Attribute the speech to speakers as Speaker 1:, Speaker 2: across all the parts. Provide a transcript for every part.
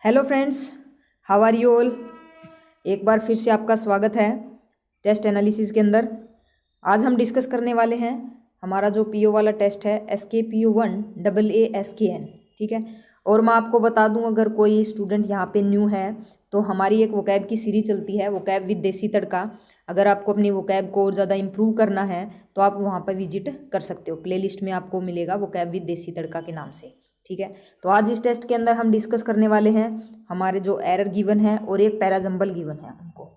Speaker 1: Hello friends, how are you all. एक बार फिर से आपका स्वागत है टेस्ट एनालिसिस के अंदर। आज हम डिस्कस करने वाले हैं हमारा जो पीओ वाला टेस्ट है SKPO1 AA SKN। ठीक है, और मैं आपको बता दूं, अगर कोई स्टूडेंट यहाँ पे न्यू है तो हमारी एक वोकैब की सीरीज चलती है, वोकैब विद देसी तड़का। अगर आपको अपनी वोकैब को और ज़्यादा इंप्रूव करना है तो आप वहाँ पर विजिट कर सकते हो। प्लेलिस्ट में आपको मिलेगा वोकैब विद देसी तड़का के नाम से। ठीक है, तो आज इस टेस्ट के अंदर हम डिस्कस करने वाले हैं हमारे जो एरर गिवन है और एक पैराजंबल गिवन है उनको।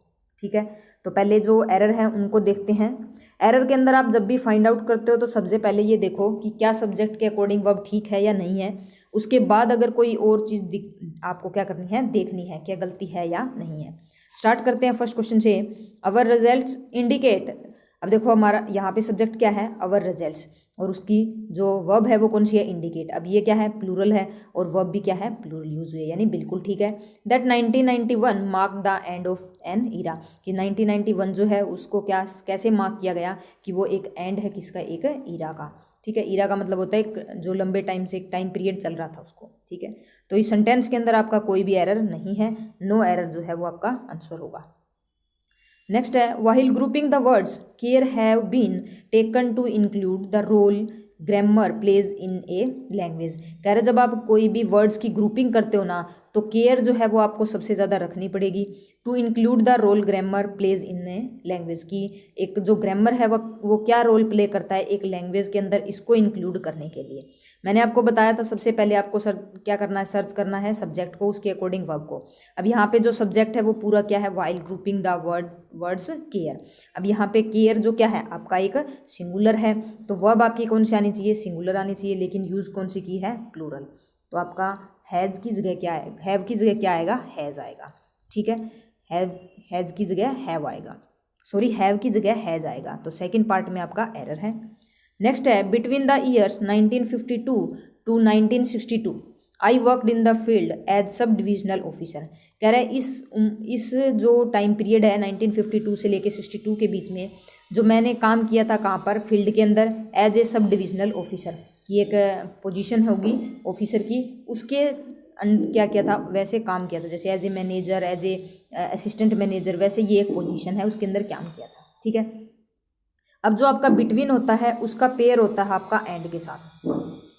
Speaker 1: ठीक है, तो पहले जो एरर है उनको देखते हैं। एरर के अंदर आप जब भी फाइंड आउट करते हो तो सबसे पहले ये देखो कि क्या सब्जेक्ट के अकॉर्डिंग वर्ब ठीक है या नहीं है। उसके बाद अगर कोई और चीज़ आपको क्या करनी है, देखनी है क्या गलती है या नहीं है। स्टार्ट करते हैं फर्स्ट क्वेश्चन से। अवर रिजल्ट्स इंडिकेट। अब देखो हमारा यहाँ पे सब्जेक्ट क्या है, अवर रिजल्ट्स, और उसकी जो वर्ब है वो कौन सी है, इंडिकेट। अब ये क्या है, प्लूरल है, और वर्ब भी क्या है, प्लूरल यूज हुई है, यानी बिल्कुल ठीक है। That 1991 mark the end of an era, कि 1991 जो है उसको क्या कैसे मार्क किया गया कि वो एक एंड है किसका, एक ईरा का। ठीक है, ईरा का मतलब होता है एक जो लंबे टाइम से एक टाइम पीरियड चल रहा था उसको। ठीक है, तो इस सेंटेंस के अंदर आपका कोई भी एरर नहीं है, नो एरर जो है वो आपका आंसर होगा। नेक्स्ट है, while grouping the words care have been taken to include the role grammar plays in a language. कह रहे जब आप कोई भी वर्ड्स की ग्रुपिंग करते हो ना तो केयर जो है वो आपको सबसे ज़्यादा रखनी पड़ेगी। To include the role grammar plays in a language, की एक जो ग्रामर है वो क्या रोल प्ले करता है एक लैंग्वेज के अंदर, इसको इंक्लूड करने के लिए। मैंने आपको बताया था सबसे पहले आपको क्या करना है, सर्च करना है सब्जेक्ट को, उसके अकॉर्डिंग वर्ब को। अब यहाँ पे जो सब्जेक्ट है वो पूरा क्या है, while grouping the words care. अब यहाँ पे केयर जो क्या है आपका एक सिंगुलर है, तो वर्ब आपकी कौन सी आनी चाहिए, सिंगुलर आनी चाहिए, लेकिन यूज कौन सी की है, प्लूरल। तो आपका हैज़ की जगह क्या है, हैव की जगह क्या आएगा, हैज़ आएगा। ठीक है, हैज़ की जगह हैव आएगा, सॉरी हैव की जगह हैज़ आएगा। तो सेकंड पार्ट में आपका एरर है। नेक्स्ट है, between the years 1952 to 1962 I worked in the field as sub divisional officer. कह रहे हैं इस जो टाइम पीरियड है 1952 से लेके 62 के बीच में जो मैंने काम किया था, कहाँ पर, फील्ड के अंदर, एज ए सब डिविजनल ऑफिसर की एक पोजीशन होगी ऑफिसर की, उसके क्या किया था, वैसे काम किया था, जैसे as a manager, as a assistant manager, वैसे ये एक पोजीशन है उसके अंदर काम किया था। ठीक है, अब जो आपका बिटवीन होता है उसका पेयर होता है आपका एंड के साथ।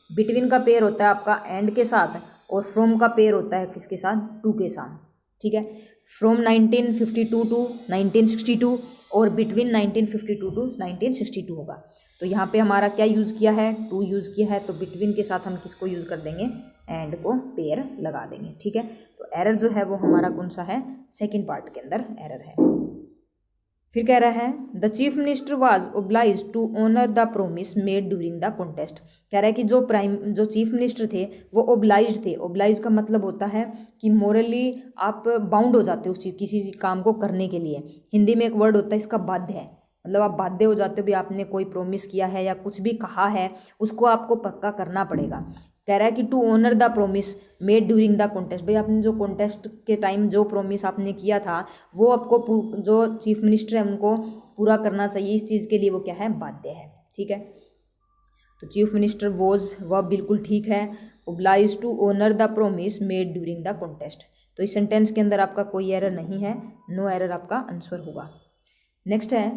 Speaker 1: बिटवीन का पेयर होता है आपका एंड के साथ, और फ्रॉम का पेयर होता है किसके साथ, टू के साथ। ठीक है, फ्रॉम 1952 टू 1962 और बिटवीन 1952 टू 1962 होगा। तो यहाँ पे हमारा क्या यूज़ किया है, टू यूज़ किया है, तो बिटवीन के साथ हम किसको यूज़ कर देंगे, एंड को पेयर लगा देंगे। ठीक है, तो एरर जो है वो हमारा कौन सा है, सेकेंड पार्ट के अंदर एरर है। फिर कह रहा है, the chief minister was oblige to honour the promise made during the contest. कह रहा है कि जो चीफ मिनिस्टर थे वो ओब्लाइज थे। ओब्लाइज का मतलब होता है कि मोरली आप बाउंड हो जाते हो उस चीज़ किसी काम को करने के लिए। हिंदी में एक वर्ड होता है इसका, बाध्य है, मतलब आप बाध्य हो जाते हो भी, आपने कोई प्रोमिस किया है या कुछ भी कहा है उसको आपको पक्का करना पड़ेगा। कह रहा है कि to honour the promise made during the contest, भाई आपने जो कॉन्टेस्ट के टाइम जो प्रोमिस आपने किया था वो आपको जो चीफ मिनिस्टर है उनको पूरा करना चाहिए। इस चीज़ के लिए वो क्या है, बाध्य है। ठीक है, तो चीफ मिनिस्टर वॉज, वह बिल्कुल ठीक है, oblige to honour the promise made during the contest. तो इस सेंटेंस के अंदर आपका कोई एरर नहीं है, नो एरर आपका आंसर होगा। नेक्स्ट है,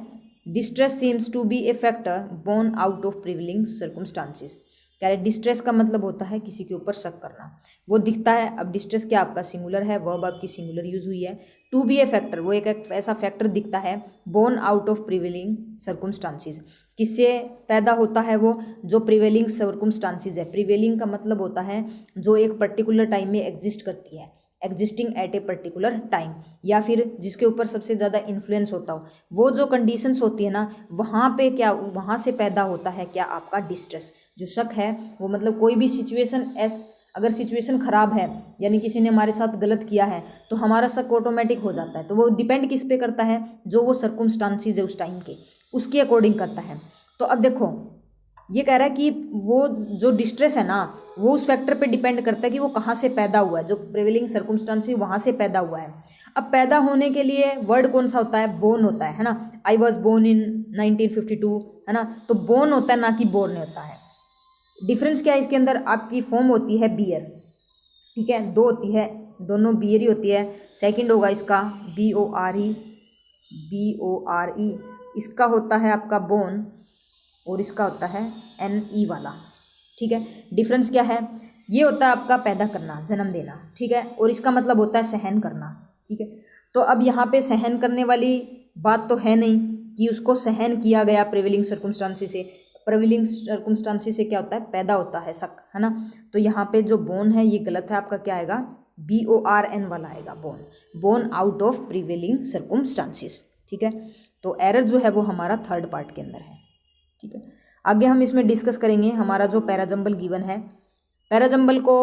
Speaker 1: distress seems to be a factor born out of prevailing circumstances. कह रहे डिस्ट्रेस का मतलब होता है किसी के ऊपर शक करना, वो दिखता है। अब डिस्ट्रेस क्या आपका सिंगुलर है, वर्ब आपकी सिंगुलर यूज हुई है। टू बी ए फैक्टर, वो एक ऐसा फैक्टर दिखता है, born out of prevailing circumstances, किससे पैदा होता है वो, जो प्रिवेलिंग सर्कमस्टांसिस है। प्रिवेलिंग का मतलब होता है जो एक पर्टिकुलर टाइम में एग्जिस्ट करती है, existing at a particular time, या फिर जिसके ऊपर सबसे ज़्यादा इन्फ्लुएंस होता हो, वो जो कंडीशंस होती है ना, वहाँ पे क्या, वहाँ से पैदा होता है क्या आपका डिस्ट्रेस। जो शक है वो मतलब कोई भी सिचुएशन अगर सिचुएशन ख़राब है, यानी किसी ने हमारे साथ गलत किया है, तो हमारा शक ऑटोमेटिक हो जाता है। तो वो डिपेंड किस पे करता है, जो वो सर्कमस्टांसिस है उस टाइम के, उसके अकॉर्डिंग करता है। तो अब देखो ये कह रहा है कि वो जो डिस्ट्रेस है ना वो उस फैक्टर पे डिपेंड करता है कि वो कहाँ से पैदा हुआ है, जो प्रिवेलिंग सर्कमस्टांसिस वहाँ से पैदा हुआ है। अब पैदा होने के लिए वर्ड कौन सा होता है, बोर्न होता है ना। आई वॉज बोर्न इन 1952, है ना, तो बोर्न होता है ना कि बोर्न होता है। डिफरेंस क्या है इसके अंदर, आपकी फॉर्म होती है बियर, ठीक है, दो होती है दोनों बियरी होती है। सेकंड होगा इसका BORE, इसका होता है आपका बोन और इसका होता है NE वाला। ठीक है, डिफरेंस क्या है? ये होता है आपका पैदा करना, जन्म देना, ठीक है, और इसका मतलब होता है सहन करना। ठीक है, तो अब यहाँ पे सहन करने वाली बात तो है नहीं कि उसको सहन किया गया प्रिवेलिंग सर्कमस्टांसिस से। प्रिवेलिंग सर्कमस्टांसिस से क्या होता है? पैदा होता है शक, है ना। तो यहाँ पे जो बोन है ये गलत है, आपका क्या आएगा? BORN वाला आएगा, bone out of prevailing circumstances. ठीक है, तो एरर जो है वो हमारा थर्ड पार्ट के अंदर है। ठीक है, आगे हम इसमें डिस्कस करेंगे हमारा जो पैराजम्बल गिवन है। पैराजम्बल को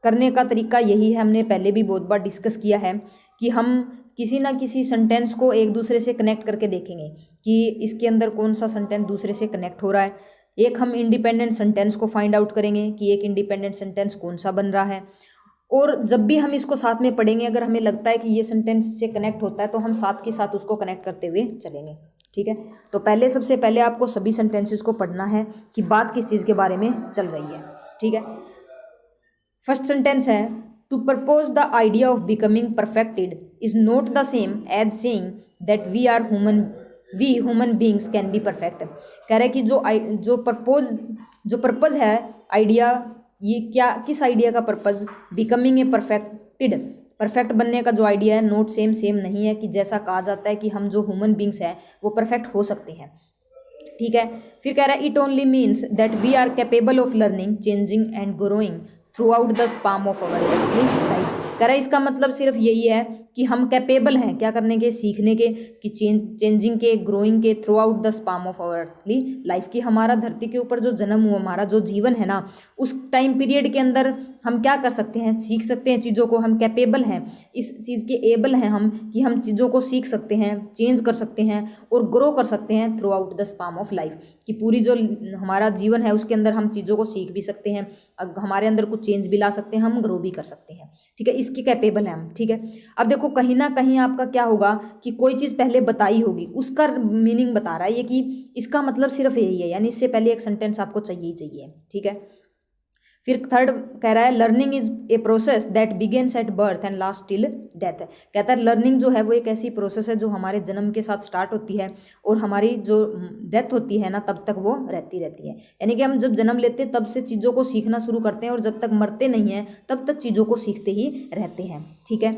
Speaker 1: करने का तरीका यही है, हमने पहले भी बहुत बार डिस्कस किया है कि हम किसी ना किसी सेंटेंस को एक दूसरे से कनेक्ट करके देखेंगे कि इसके अंदर कौन सा सेंटेंस दूसरे से कनेक्ट हो रहा है। एक हम इंडिपेंडेंट सेंटेंस को फाइंड आउट करेंगे कि एक इंडिपेंडेंट सेंटेंस कौन सा बन रहा है, और जब भी हम इसको साथ में पढ़ेंगे अगर हमें लगता है कि ये सेंटेंस से कनेक्ट होता है तो हम साथ के साथ उसको कनेक्ट करते हुए चलेंगे। ठीक है, तो सबसे पहले आपको सभी सेंटेंसेस को पढ़ना है कि बात किस चीज़ के बारे में चल रही है। ठीक है, फर्स्ट सेंटेंस है, to propose the idea of becoming perfected is not the same as saying that we human beings can be perfect. कह रहा है कि जो पर्पज है आइडिया, ये क्या, किस आइडिया का पर्पज? बिकमिंग ए परफेक्ट बनने का जो आइडिया है, नोट सेम नहीं है कि जैसा कहा जाता है कि हम जो ह्यूमन बींग्स हैं वो परफेक्ट हो सकते हैं। ठीक है, फिर कह रहा है it only means that we are capable of learning, changing and growing throughout the span of our life. कह रहा है इसका मतलब सिर्फ यही है कि हम कैपेबल हैं क्या करने के? सीखने के, कि चेंजिंग के, ग्रोइंग के, throughout the span of our life. की हमारा धरती के ऊपर जो जन्म हुआ, हमारा जो जीवन है ना, उस टाइम पीरियड के अंदर हम क्या कर सकते हैं? सीख सकते हैं चीज़ों को। हम कैपेबल हैं, इस चीज़ के एबल हैं हम कि हम चीज़ों को सीख सकते हैं, चेंज कर सकते हैं और ग्रो कर सकते हैं through out the span of life. कि पूरी जो हमारा जीवन है उसके अंदर हम चीज़ों को सीख भी सकते हैं, हमारे अंदर कुछ चेंज भी ला सकते हैं, हम ग्रो भी कर सकते हैं। ठीक है, इसके कैपेबल हैं हम। ठीक है, अब देखो कहीं ना कहीं आपका क्या होगा कि कोई चीज़ पहले बताई होगी, उसका मीनिंग बता रहा है ये कि इसका मतलब सिर्फ यही है, यानी इससे पहले एक सेंटेंस आपको चाहिए ही चाहिए। ठीक है, फिर थर्ड कह रहा है learning is a process that begins at birth and last till death. कहता है लर्निंग जो है वो एक ऐसी प्रोसेस है जो हमारे जन्म के साथ स्टार्ट होती है और हमारी जो डेथ होती है ना तब तक वो रहती है। यानी कि हम जब जन्म लेते हैं तब से चीज़ों को सीखना शुरू करते हैं और जब तक मरते नहीं हैं तब तक चीज़ों को सीखते ही रहते हैं। ठीक है,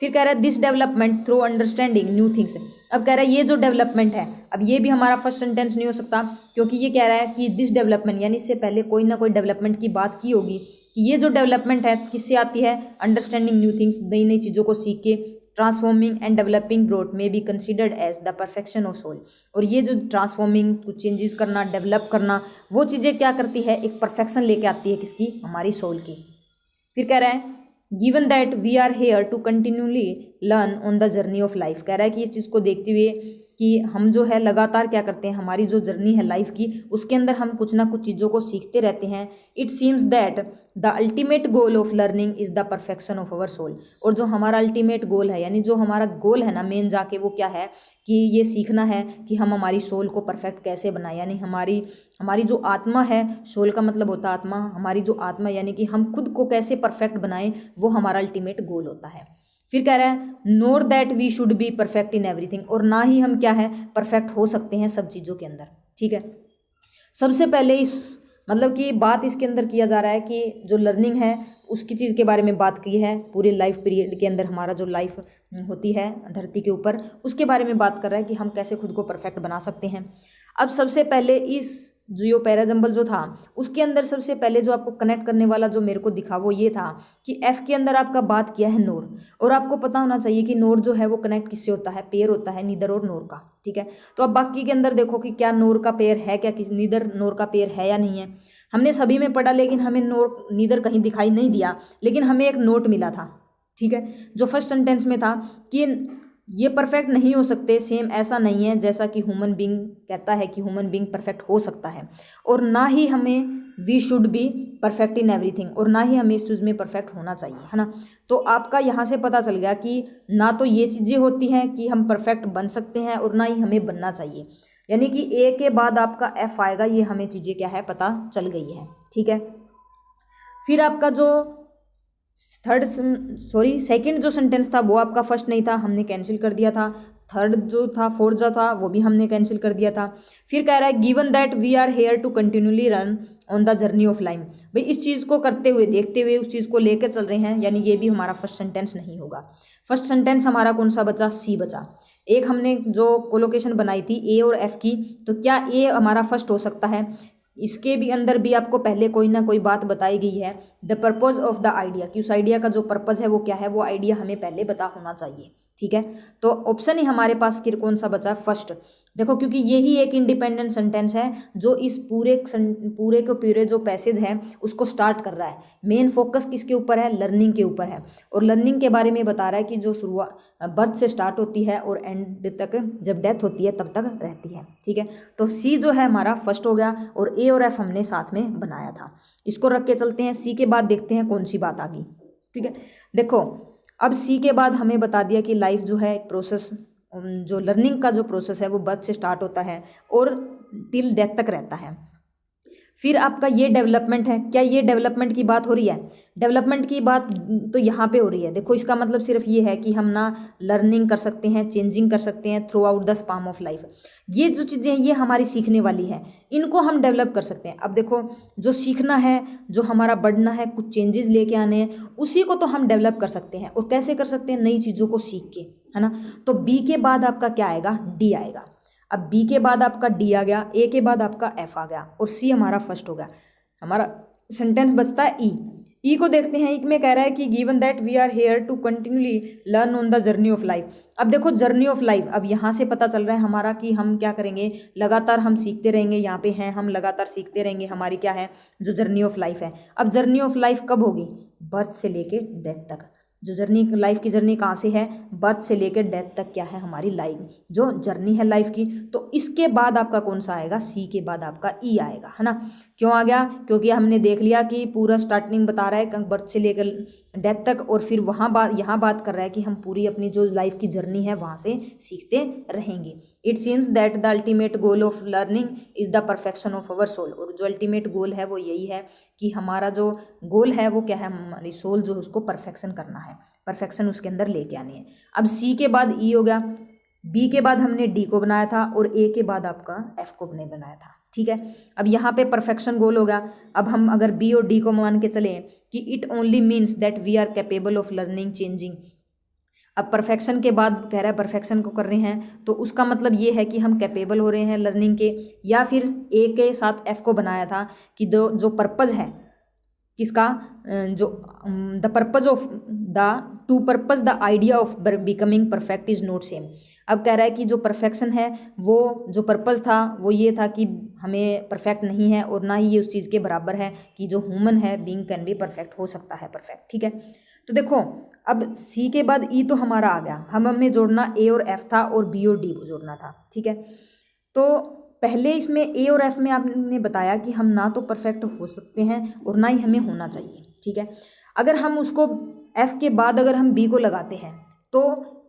Speaker 1: फिर कह रहा है this development through understanding new things. अब कह रहा है ये जो डेवलपमेंट है, अब ये भी हमारा फर्स्ट सेंटेंस नहीं हो सकता क्योंकि ये कह रहा है कि दिस डेवलपमेंट, यानी इससे पहले कोई ना कोई डेवलपमेंट की बात की होगी कि ये जो डेवलपमेंट है किससे आती है? अंडरस्टैंडिंग न्यू थिंग्स, नई नई चीज़ों को सीख के। Transforming and developing growth may be considered as the perfection of soul. और ये जो ट्रांसफॉर्मिंग, कुछ चेंजेस करना, डेवलप करना, वो चीज़ें क्या करती है? एक परफेक्शन लेके आती है, किसकी? हमारी सोल की। फिर कह रहा है given that we are here to continuously learn on the journey of life. कह रहा है कि इस चीज़ को देखते हुए कि हम जो है लगातार क्या करते हैं, हमारी जो जर्नी है लाइफ की उसके अंदर हम कुछ ना कुछ चीज़ों को सीखते रहते हैं। It seems that the ultimate goal of learning is the perfection of our soul. और जो हमारा अल्टीमेट गोल है, यानी जो हमारा गोल है ना मेन जाके, वो क्या है कि ये सीखना है कि हम हमारी सोल को परफेक्ट कैसे बनाएं। यानी हमारी जो आत्मा है, सोल का मतलब होता है आत्मा, हमारी जो आत्मा यानी कि हम खुद को कैसे परफेक्ट बनाएं, वो हमारा अल्टीमेट गोल होता है। फिर कह रहा है nor that we should be perfect in everything. और ना ही हम क्या है परफेक्ट हो सकते हैं सब चीज़ों के अंदर। ठीक है, सबसे पहले इस मतलब कि बात इसके अंदर किया जा रहा है कि जो लर्निंग है उसकी चीज़ के बारे में बात की है। पूरे लाइफ पीरियड के अंदर हमारा जो लाइफ होती है धरती के ऊपर, उसके बारे में बात कर रहा है कि हम कैसे खुद को परफेक्ट बना सकते हैं। अब सबसे पहले इस जो पैराजम्बल जो था उसके अंदर सबसे पहले जो आपको कनेक्ट करने वाला जो मेरे को दिखा वो ये था कि एफ के अंदर आपका बात किया है नोर। और आपको पता होना चाहिए कि नोर जो है वो कनेक्ट किससे होता है? पेयर होता है नीदर और नोर का। ठीक है, तो अब बाकी के अंदर देखो कि क्या नोर का पेयर है, क्या किसी नीदर नोर का पेयर है या नहीं है। हमने सभी में पढ़ा लेकिन हमें नोर नीदर कहीं दिखाई नहीं दिया, लेकिन हमें एक नोट मिला था। ठीक है, जो फर्स्ट सेंटेंस में था कि ये परफेक्ट नहीं हो सकते, सेम ऐसा नहीं है जैसा कि ह्यूमन बीइंग कहता है कि ह्यूमन बीइंग परफेक्ट हो सकता है। और ना ही हमें we should be perfect in everything, और ना ही हमें इस चीज़ में परफेक्ट होना चाहिए, है ना। तो आपका यहाँ से पता चल गया कि ना तो ये चीज़ें होती हैं कि हम परफेक्ट बन सकते हैं और ना ही हमें बनना चाहिए। यानी कि ए के बाद आपका एफ आएगा, ये हमें चीज़ें क्या है पता चल गई है। ठीक है, फिर आपका जो सेकंड जो सेंटेंस था वो आपका फर्स्ट नहीं था, हमने कैंसिल कर दिया था। थर्ड जो था, फोर्थ जो था, वो भी हमने कैंसिल कर दिया था। फिर कह रहा है given that we are here to continuously run on the journey of life. भाई इस चीज़ को करते हुए, देखते हुए उस चीज़ को लेकर चल रहे हैं, यानी ये भी हमारा फर्स्ट सेंटेंस नहीं होगा। फर्स्ट सेंटेंस हमारा कौन सा बचा? सी बचा। एक हमने जो कोलोकेशन बनाई थी ए और एफ की, तो क्या ए हमारा फर्स्ट हो सकता है? इसके भी अंदर भी आपको पहले कोई ना कोई बात बताई गई है, the purpose of the idea, कि उस आइडिया का जो पर्पज है वो क्या है, वो आइडिया हमें पहले पता होना चाहिए। ठीक है, तो ऑप्शन ही हमारे पास फिर कौन सा बचा? फर्स्ट। देखो क्योंकि यही एक इंडिपेंडेंट सेंटेंस है जो इस पूरे के पूरे जो पैसेज है उसको स्टार्ट कर रहा है। मेन फोकस किसके ऊपर है? लर्निंग के ऊपर है, और लर्निंग के बारे में बता रहा है कि जो शुरुआत बर्थ से स्टार्ट होती है और एंड तक, जब डेथ होती है तब तक रहती है। ठीक है, तो सी जो है हमारा फर्स्ट हो गया, और ए और एफ हमने साथ में बनाया था। इसको रख के चलते हैं, सी के बाद देखते हैं कौन सी बात आ गई। ठीक है, देखो अब सी के बाद हमें बता दिया कि लाइफ जो है एक प्रोसेस, जो लर्निंग का जो प्रोसेस है वो बर्थ से स्टार्ट होता है और टिल डेथ तक रहता है। फिर आपका ये डेवलपमेंट है, क्या ये डेवलपमेंट की बात हो रही है? डेवलपमेंट की बात तो यहाँ पे हो रही है। देखो इसका मतलब सिर्फ ये है कि हम ना लर्निंग कर सकते हैं, चेंजिंग कर सकते हैं through out the span of life. ये जो चीज़ें हैं ये हमारी सीखने वाली है, इनको हम डेवलप कर सकते हैं। अब देखो जो सीखना है, जो हमारा बढ़ना है, कुछ चेंजेस लेके आने हैं, उसी को तो हम डेवलप कर सकते हैं। और कैसे कर सकते हैं? नई चीज़ों को सीख के, है ना। तो बी के बाद आपका क्या आएगा? डी आएगा। अब बी के बाद आपका डी आ गया, ए के बाद आपका एफ आ गया, और सी हमारा फर्स्ट हो गया। हमारा सेंटेंस बचता है ई। ई को देखते हैं। ई में कह रहा है कि given that we are here to continuously learn on the journey of life. अब देखो जर्नी ऑफ लाइफ, अब यहाँ से पता चल रहा है हमारा कि हम क्या करेंगे, लगातार हम सीखते रहेंगे। यहाँ पे हैं हम लगातार सीखते रहेंगे, हमारी क्या है, जो जर्नी ऑफ लाइफ है। अब जर्नी ऑफ लाइफ कब होगी? बर्थ से लेके डेथ तक। जो जर्नी, लाइफ की जर्नी कहाँ से है? बर्थ से लेकर डेथ तक क्या है हमारी लाइफ, जो जर्नी है लाइफ की। तो इसके बाद आपका कौन सा आएगा? सी के बाद आपका ई आएगा, है ना। क्यों आ गया? क्योंकि हमने देख लिया कि पूरा स्टार्टिंग बता रहा है बर्थ से लेकर डेथ तक, और फिर यहाँ बात कर रहा है कि हम पूरी अपनी जो लाइफ की जर्नी है वहाँ से सीखते रहेंगे। It seems that the ultimate goal of learning is the perfection of our soul. और जो अल्टीमेट गोल है वो यही है कि हमारा जो गोल है वो क्या है, हमारी सोल जो है उसको परफेक्शन करना है, परफेक्शन उसके अंदर लेके आनी है। अब सी के बाद ई हो गया, बी के बाद हमने डी को बनाया था, और ए के बाद आपका एफ को नहीं बनाया था। ठीक है, अब यहाँ पे परफेक्शन गोल हो गया। अब हम अगर बी और डी को मान के चलें कि it only means that we are capable of learning changing. अब परफेक्शन के बाद कह रहा है परफेक्शन को कर रहे हैं, तो उसका मतलब ये है कि हम कैपेबल हो रहे हैं लर्निंग के। या फिर ए के साथ एफ को बनाया था कि जो पर्पज़ है किसका, जो the purpose of the two purpose the idea of becoming perfect is not same. अब कह रहा है कि जो परफेक्शन है, वो जो पर्पज़ था वो ये था कि हमें परफेक्ट नहीं है, और ना ही ये उस चीज़ के बराबर है कि जो ह्यूमन है बीइंग कैन भी परफेक्ट हो सकता है परफेक्ट। ठीक है, तो देखो अब सी के बाद ई तो हमारा आ गया, हमें जोड़ना ए और एफ था और बी और डी को जोड़ना था। ठीक है, तो पहले इसमें ए और एफ में आपने बताया कि हम ना तो परफेक्ट हो सकते हैं और ना ही हमें होना चाहिए। ठीक है, अगर हम उसको एफ के बाद अगर हम बी को लगाते हैं तो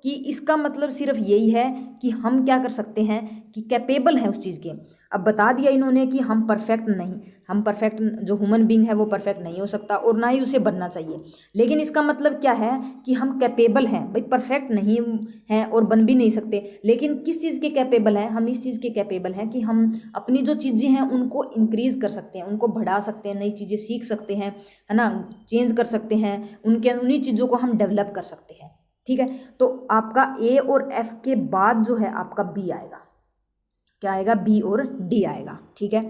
Speaker 1: कि इसका मतलब सिर्फ यही है कि हम क्या कर सकते हैं कि कैपेबल हैं उस चीज़ के। अब बता दिया इन्होंने कि हम परफेक्ट नहीं, हम परफेक्ट, जो ह्यूमन बीइंग है वो परफेक्ट नहीं हो सकता और ना ही उसे बनना चाहिए। लेकिन इसका मतलब क्या है कि हम कैपेबल हैं। भाई परफेक्ट नहीं हैं और बन भी नहीं सकते, लेकिन किस चीज़ के कैपेबल हैं? हम इस चीज़ के कैपेबल हैं कि हम अपनी जो चीज़ें हैं उनको इंक्रीज़ कर सकते हैं, उनको बढ़ा सकते हैं, नई चीज़ें सीख सकते हैं, है ना, चेंज कर सकते हैं, उन्हीं चीज़ों को हम डेवलप कर सकते हैं। ठीक है, तो आपका ए और एफ के बाद जो है आपका बी आएगा। क्या आएगा? बी और डी आएगा। ठीक है,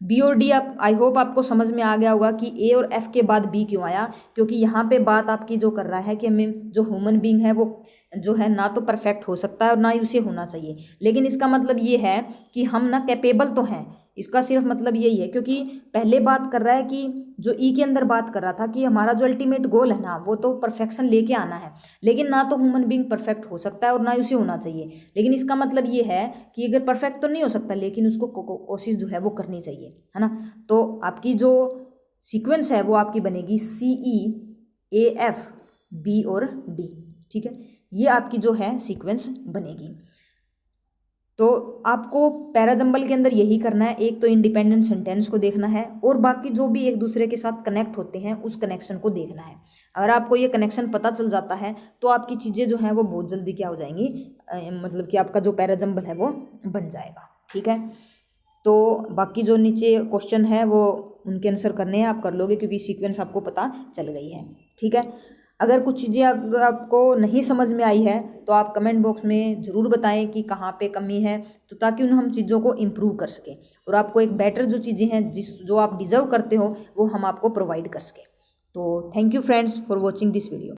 Speaker 1: बी और डी आप, आई होप आपको समझ में आ गया होगा कि ए और एफ के बाद बी क्यों आया। क्योंकि यहाँ पे बात आपकी जो कर रहा है कि हमें जो ह्यूमन बीइंग है वो जो है ना तो परफेक्ट हो सकता है और ना ही उसे होना चाहिए, लेकिन इसका मतलब ये है कि हम ना कैपेबल तो हैं। इसका सिर्फ मतलब यही है, क्योंकि पहले बात कर रहा है कि जो ई के अंदर बात कर रहा था कि हमारा जो अल्टीमेट गोल है ना वो तो परफेक्शन लेके आना है, लेकिन ना तो ह्यूमन बीइंग परफेक्ट हो सकता है और ना ही उसे होना चाहिए। लेकिन इसका मतलब ये है कि अगर परफेक्ट तो नहीं हो सकता, लेकिन उसको कोशिश जो है वो करनी चाहिए, है ना। तो आपकी जो सीक्वेंस है वो आपकी बनेगी सी ई ए एफ बी और डी। ठीक है, ये आपकी जो है सीक्वेंस बनेगी। तो आपको पैराजंबल के अंदर यही करना है, एक तो इंडिपेंडेंट सेंटेंस को देखना है और बाकी जो भी एक दूसरे के साथ कनेक्ट होते हैं उस कनेक्शन को देखना है। अगर आपको ये कनेक्शन पता चल जाता है तो आपकी चीज़ें जो हैं वो बहुत जल्दी क्या हो जाएंगी, मतलब कि आपका जो पैराजंबल है वो बन जाएगा। ठीक है, तो बाकी जो नीचे क्वेश्चन है वो उनके आंसर करने हैं, आप कर लोगे क्योंकि सीक्वेंस आपको पता चल गई है। ठीक है, अगर कुछ चीज़ें अगर आपको नहीं समझ में आई है तो आप कमेंट बॉक्स में ज़रूर बताएं कि कहाँ पे कमी है, तो ताकि उन हम चीज़ों को इम्प्रूव कर सकें और आपको एक बेटर जो चीज़ें हैं जो आप डिज़र्व करते हो वो हम आपको प्रोवाइड कर सकें। तो thank you friends for watching this video.